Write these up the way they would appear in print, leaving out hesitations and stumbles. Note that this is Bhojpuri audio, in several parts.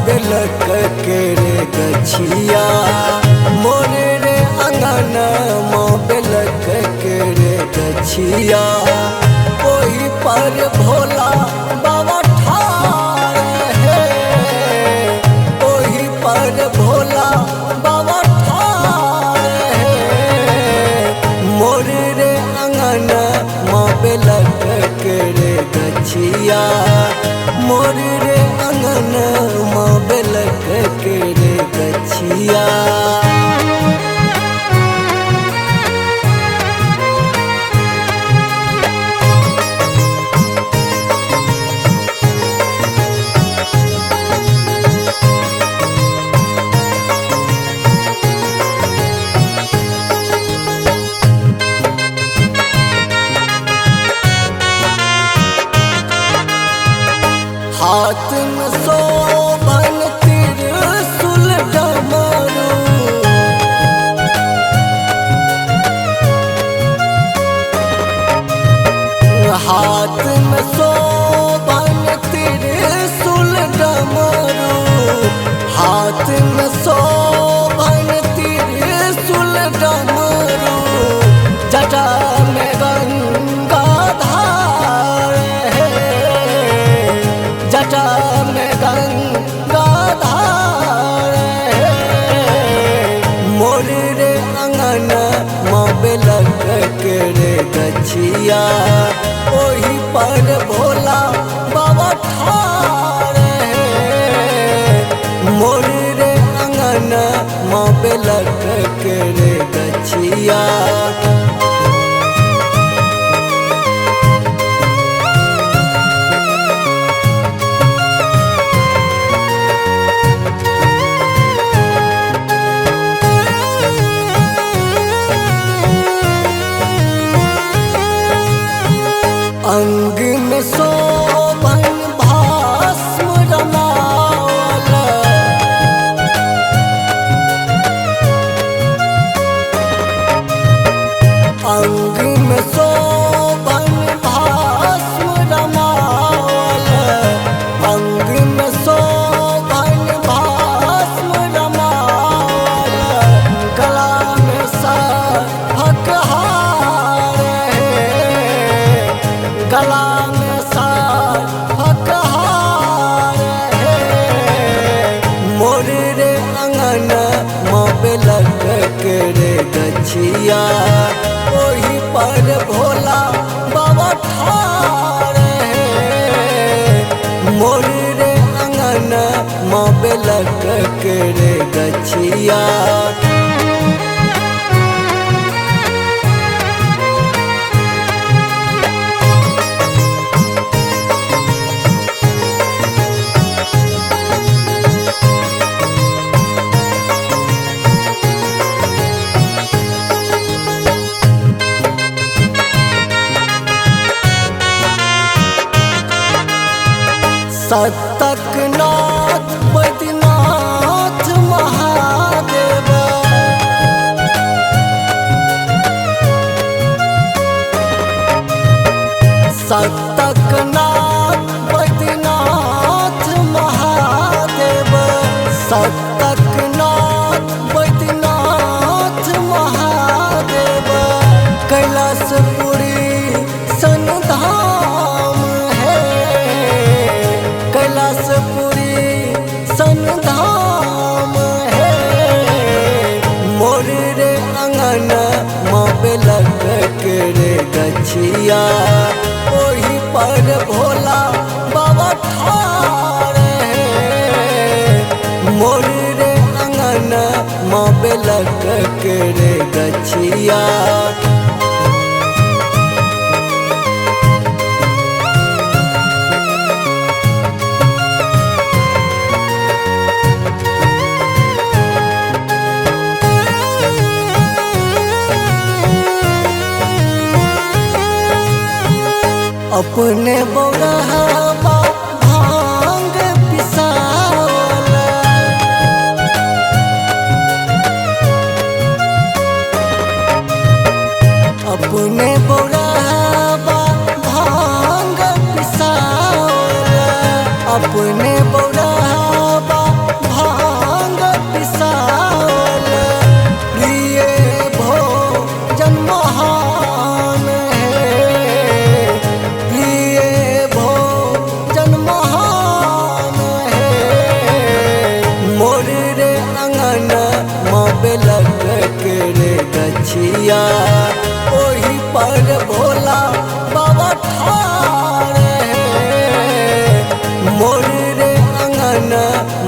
बेलक के रे गछिया मोरे रे अंगन माँ बेलक के रे गछिया ओही पर भोला बाबा ठाड़ है, ओही पर भोला बाबा ठाड़ है। मोरे रे अंगन माँ बेलक के रे गछिया मोरे रे अंगन माँ बेलक के रे गछिया। हाथ में शोभन त्रिशूल डमरू, हाथ में शोभन त्रिशूल डमरू, हाथ में शोभन त्रिशूल डमरू, जटा में गंगाधार है, जटा में गंगाधार है। मोरे रे अंगन माँ बेलक के रे गछिया ओही पर भोला बाबा ठाड़ है। मोरे रे अंगन माँ बेलक के रे गछिया। अंग में शोभन भस्म रमावल, अंग में शोभन भस्म रमावल, अंग में शोभन भस्म रमावल, गला में सरफक हार है, गला में सरफक हार है। मोरे रे अंगन माँ बेलक के रे गछिया ओही पर भोला बाबा ठाड़ है। मोरे रे अंगन माँ बेलक के रे गछिया। सतक नाथ बैद्यनाथ महादेव, सतक नाथ बैद्यनाथ महादेव, सतक नाथ बैद्यनाथ महादेव। कैलाशपुरी सन धाम है, कैलाशपुरी सन धाम है। मोरे रे अंगन माँ बेलक के रे गछिया ओही पर भोला बाबा ठाड़ है। मोरे रे अंगन माँ बेलक के रे गछिया। अपने बौरहबा भांग पिसावल, अपने बौरहबा भांग पिसावल, अपने बौरहबा मैया ओही पर भोला बाबा ठाड़े मोर रे अंगन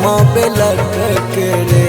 माँ बेलक रे